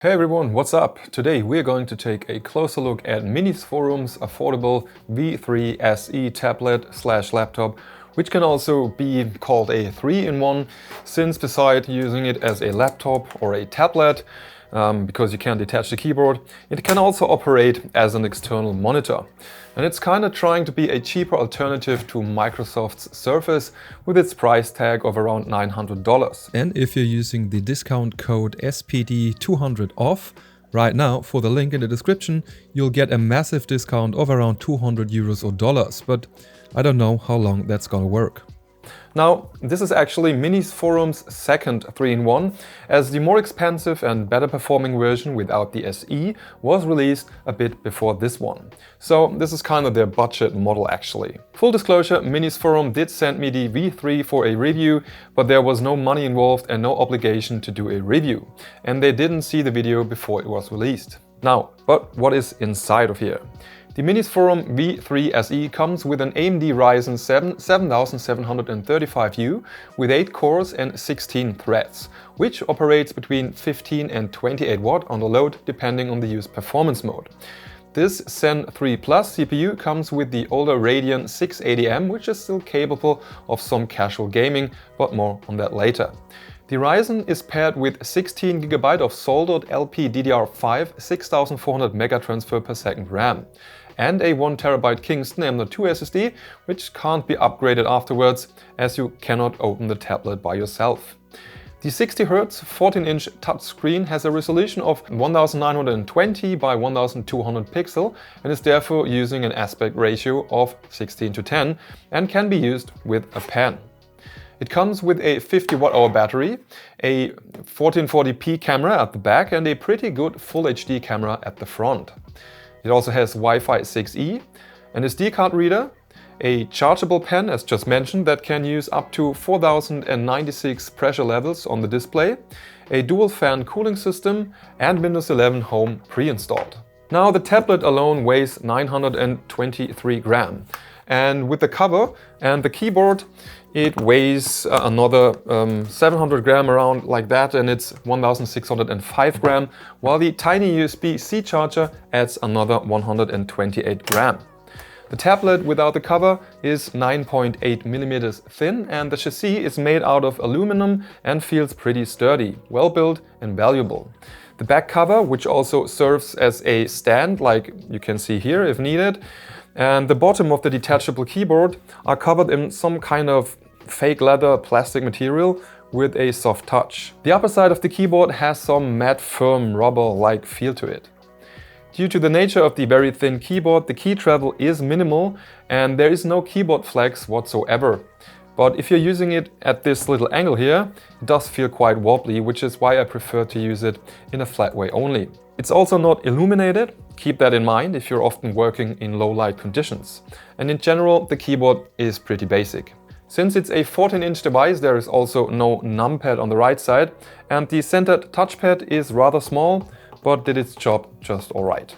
Hey everyone, what's up? Today we're going to take a closer look at MINISFORUM's affordable V3 SE tablet/laptop, which can also be called a 3-in-1, since besides using it as a laptop or a tablet, because you can detach the keyboard, it can also operate as an external monitor. And it's kind of trying to be a cheaper alternative to Microsoft's Surface with its price tag of around $900. And if you're using the discount code SPD200OFF right now for the link in the description, you'll get a massive discount of around 200 euros or dollars, but I don't know how long that's gonna work. Now, this is actually MINISFORUM's second 3-in-1, as the more expensive and better performing version without the SE was released a bit before this one. So this is kind of their budget model actually. Full disclosure, MINISFORUM did send me the V3 for a review, but there was no money involved and no obligation to do a review. And they didn't see the video before it was released. Now, but what is inside of here? The MINISFORUM V3 SE comes with an AMD Ryzen 7 7735U with 8 cores and 16 threads, which operates between 15 and 28 watt on the load depending on the used performance mode. This Zen 3 Plus CPU comes with the older Radeon 680M, which is still capable of some casual gaming, but more on that later. The Ryzen is paired with 16 GB of soldered LPDDR5 6400 MB/s RAM and a 1 TB Kingston M.2 SSD, which can't be upgraded afterwards as you cannot open the tablet by yourself. The 60Hz 14-inch touchscreen has a resolution of 1920 by 1200 pixel and is therefore using an aspect ratio of 16:10 and can be used with a pen. It comes with a 50 Wh battery, a 1440p camera at the back and a pretty good Full HD camera at the front. It also has Wi-Fi 6E, an SD card reader, a chargeable pen as just mentioned that can use up to 4096 pressure levels on the display, a dual fan cooling system and Windows 11 Home pre-installed. Now the tablet alone weighs 923 grams. And with the cover and the keyboard, it weighs another 700 grams around like that, and it's 1605 grams, while the tiny USB-C charger adds another 128 grams. The tablet without the cover is 9.8 mm thin, and the chassis is made out of aluminum and feels pretty sturdy, well built and valuable. The back cover, which also serves as a stand like you can see here if needed, and the bottom of the detachable keyboard are covered in some kind of fake leather plastic material with a soft touch. The upper side of the keyboard has some matte firm rubber-like feel to it. Due to the nature of the very thin keyboard, the key travel is minimal and there is no keyboard flex whatsoever. But if you're using it at this little angle here, it does feel quite wobbly, which is why I prefer to use it in a flat way only. It's also not illuminated. Keep that in mind if you're often working in low light conditions. And in general, the keyboard is pretty basic. Since it's a 14-inch device, there is also no numpad on the right side, and the centered touchpad is rather small, but did its job just alright.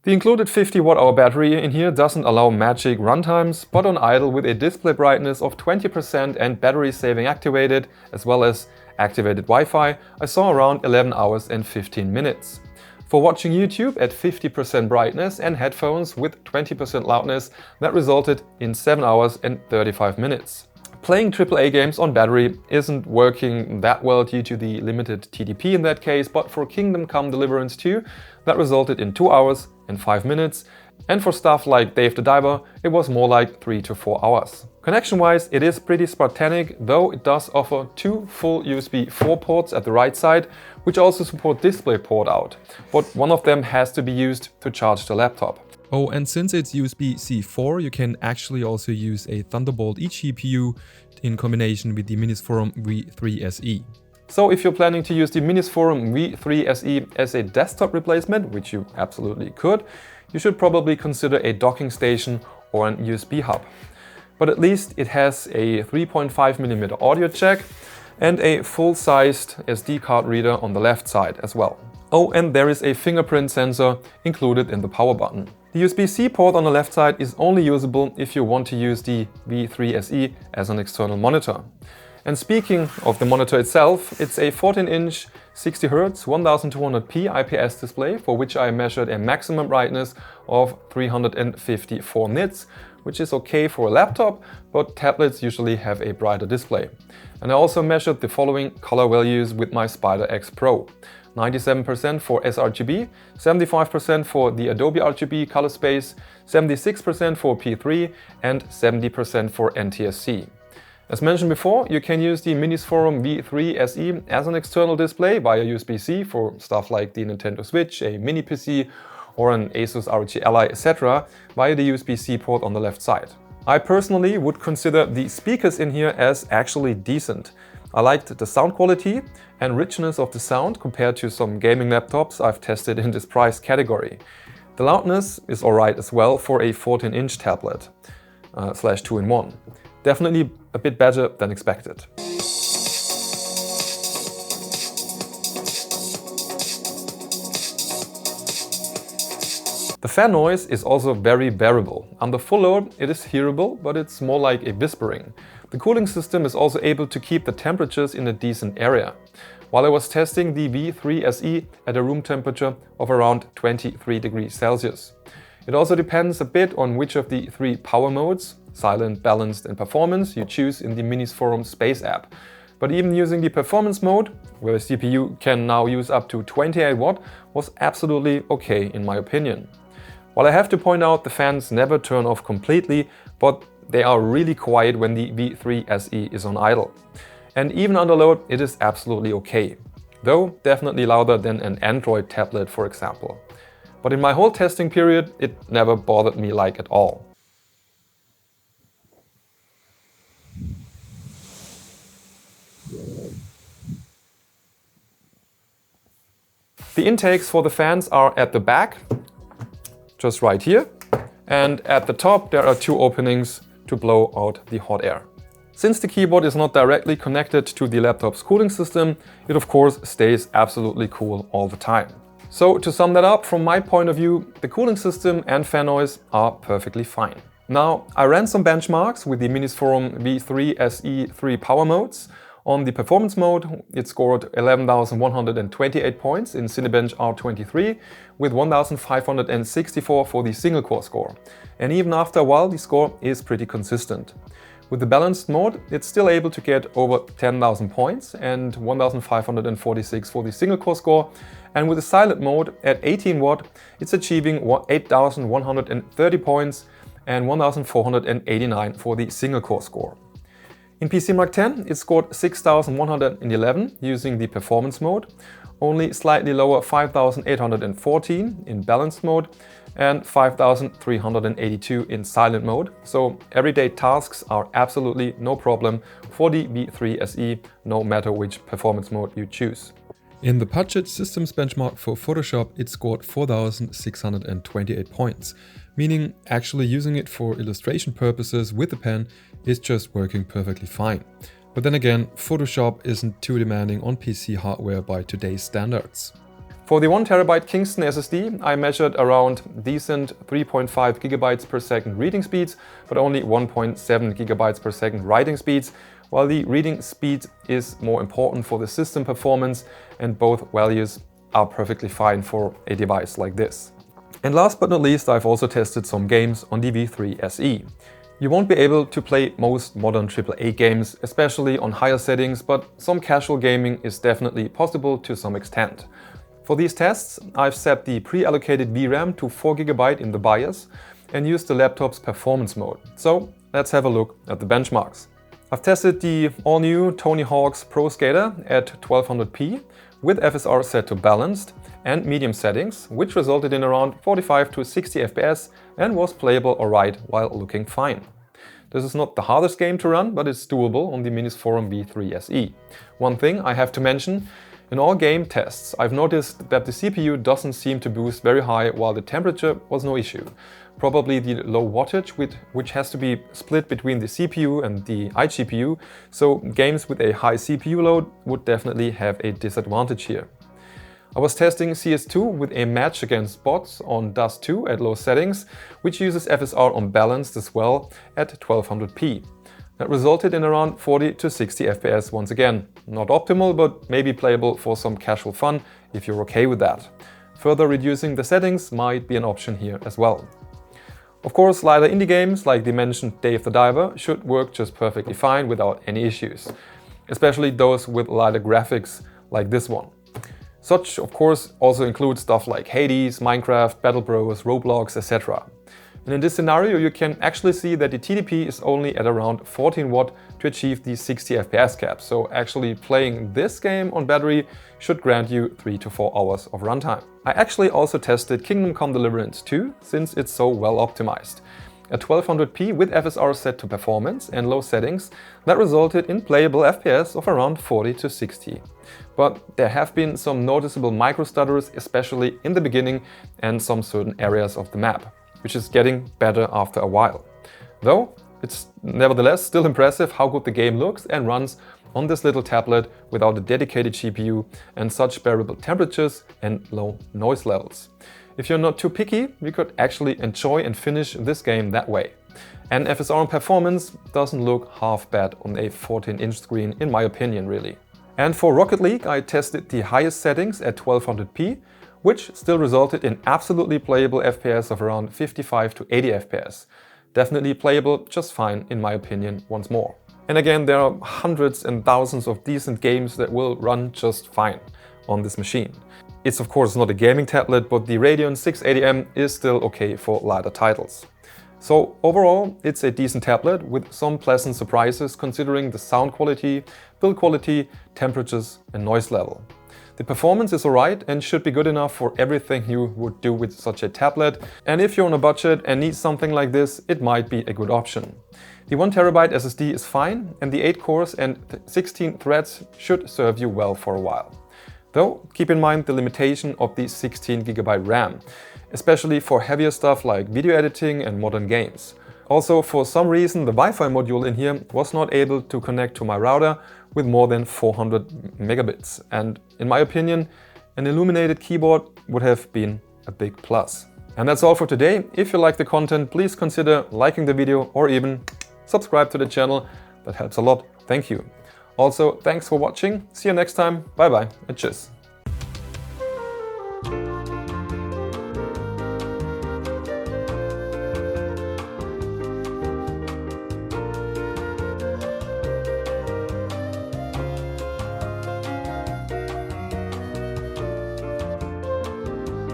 The included 50 Wh battery in here doesn't allow magic runtimes, but on idle with a display brightness of 20% and battery saving activated, as well as activated Wi-Fi, I saw around 11 hours and 15 minutes. For watching YouTube at 50% brightness and headphones with 20% loudness, that resulted in 7 hours and 35 minutes. Playing AAA games on battery isn't working that well due to the limited TDP in that case, but for Kingdom Come Deliverance 2, that resulted in 2 hours and 5 minutes, and for stuff like Dave the Diver, it was more like 3 to 4 hours. Connection-wise, it is pretty Spartanic, though it does offer 2 full USB 4 ports at the right side, which also support DisplayPort out, but one of them has to be used to charge the laptop. Oh, and since it's USB-C 4, you can actually also use a Thunderbolt eGPU in combination with the MINISFORUM V3 SE. So if you're planning to use the MINISFORUM V3 SE as a desktop replacement, which you absolutely could, you should probably consider a docking station or an USB hub. But at least it has a 3.5mm audio jack and a full-sized SD card reader on the left side as well. Oh, and there is a fingerprint sensor included in the power button. The USB-C port on the left side is only usable if you want to use the V3 SE as an external monitor. And speaking of the monitor itself, it's a 14-inch 60Hz 1200p IPS display for which I measured a maximum brightness of 354 nits, which is okay for a laptop, but tablets usually have a brighter display. And I also measured the following color values with my Spider X Pro. 97% for sRGB, 75% for the Adobe RGB color space, 76% for P3 and 70% for NTSC. As mentioned before, you can use the MINISFORUM V3 SE as an external display via USB-C for stuff like the Nintendo Switch, a mini PC or an Asus ROG Ally, etc. via the USB-C port on the left side. I personally would consider the speakers in here as actually decent. I liked the sound quality and richness of the sound compared to some gaming laptops I've tested in this price category. The loudness is alright as well for a 14-inch tablet slash 2-in-1. Definitely a bit better than expected. The fan noise is also very bearable. Under full load it is hearable, but it's more like a whispering. The cooling system is also able to keep the temperatures in a decent area. While I was testing the V3 SE at a room temperature of around 23 degrees Celsius. It also depends a bit on which of the three power modes, silent, balanced and performance, you choose in the MINISFORUM Space app. But even using the performance mode, where the CPU can now use up to 28 watt, was absolutely okay in my opinion. While I have to point out the fans never turn off completely, but they are really quiet when the V3 SE is on idle. And even under load it is absolutely okay, though definitely louder than an Android tablet for example. But in my whole testing period it never bothered me like at all. The intakes for the fans are at the back, just right here, and at the top there are two openings to blow out the hot air. Since the keyboard is not directly connected to the laptop's cooling system, it of course stays absolutely cool all the time. So to sum that up, from my point of view, the cooling system and fan noise are perfectly fine. Now, I ran some benchmarks with the MINISFORUM V3 SE 3 power modes. On the performance mode, it scored 11,128 points in Cinebench R23 with 1,564 for the single core score. And even after a while, the score is pretty consistent. With the balanced mode, it's still able to get over 10,000 points and 1,546 for the single core score. And with the silent mode at 18 watt, it's achieving 8,130 points and 1,489 for the single core score. In PC Mark X, it scored 6,111 using the performance mode, only slightly lower 5,814 in balanced mode and 5,382 in silent mode. So everyday tasks are absolutely no problem for the V3 SE, no matter which performance mode you choose. In the Budget Systems benchmark for Photoshop, it scored 4,628 points, meaning actually using it for illustration purposes with the pen is just working perfectly fine. But then again, Photoshop isn't too demanding on PC hardware by today's standards. For the 1TB Kingston SSD, I measured around decent 3.5 GB per second reading speeds, but only 1.7 GB per second writing speeds, while the reading speed is more important for the system performance, and both values are perfectly fine for a device like this. And last but not least, I've also tested some games on the V3 SE. You won't be able to play most modern AAA games, especially on higher settings, but some casual gaming is definitely possible to some extent. For these tests, I've set the pre-allocated VRAM to 4 GB in the BIOS and used the laptop's performance mode. So let's have a look at the benchmarks. I've tested the all-new Tony Hawk's Pro Skater at 1200p with FSR set to balanced and medium settings, which resulted in around 45 to 60 FPS and was playable alright while looking fine. This is not the hardest game to run, but it's doable on the MINISFORUM V3 SE. One thing I have to mention, in all game tests I've noticed that the CPU doesn't seem to boost very high while the temperature was no issue. Probably the low wattage which has to be split between the CPU and the iGPU, so games with a high CPU load would definitely have a disadvantage here. I was testing CS2 with a match against bots on Dust 2 at low settings, which uses FSR unbalanced as well at 1200p. That resulted in around 40 to 60 FPS once again. Not optimal, but maybe playable for some casual fun if you're okay with that. Further reducing the settings might be an option here as well. Of course, lighter indie games like the mentioned Dave the Diver should work just perfectly fine without any issues, especially those with lighter graphics like this one. Such, of course, also includes stuff like Hades, Minecraft, Battle Bros, Roblox, etc. And in this scenario, you can actually see that the TDP is only at around 14 watt to achieve the 60 FPS cap. So actually playing this game on battery should grant you 3 to 4 hours of runtime. I actually also tested Kingdom Come Deliverance 2, since it's so well optimized. At 1200p with FSR set to performance and low settings, that resulted in playable FPS of around 40 to 60. But there have been some noticeable micro stutters, especially in the beginning and some certain areas of the map, which is getting better after a while. Though, it's nevertheless still impressive how good the game looks and runs on this little tablet without a dedicated GPU and such bearable temperatures and low noise levels. If you're not too picky, you could actually enjoy and finish this game that way. And FSR performance doesn't look half bad on a 14-inch screen in my opinion really. And for Rocket League I tested the highest settings at 1200p, which still resulted in absolutely playable FPS of around 55 to 80 FPS. Definitely playable just fine in my opinion once more. And again, there are hundreds and thousands of decent games that will run just fine on this machine. It's of course not a gaming tablet, but the Radeon 680M is still okay for lighter titles. So overall, it's a decent tablet with some pleasant surprises considering the sound quality, build quality, temperatures and noise level. The performance is alright and should be good enough for everything you would do with such a tablet, and if you're on a budget and need something like this, it might be a good option. The 1TB SSD is fine and the 8 cores and 16 threads should serve you well for a while. Though keep in mind the limitation of the 16GB RAM, especially for heavier stuff like video editing and modern games. Also, for some reason the Wi-Fi module in here was not able to connect to my router with more than 400 megabits, and in my opinion an illuminated keyboard would have been a big plus. And that's all for today. If you like the content, please consider liking the video or even subscribe to the channel. That helps a lot. Thank you. Also, thanks for watching. See you next time. Bye bye and tschüss.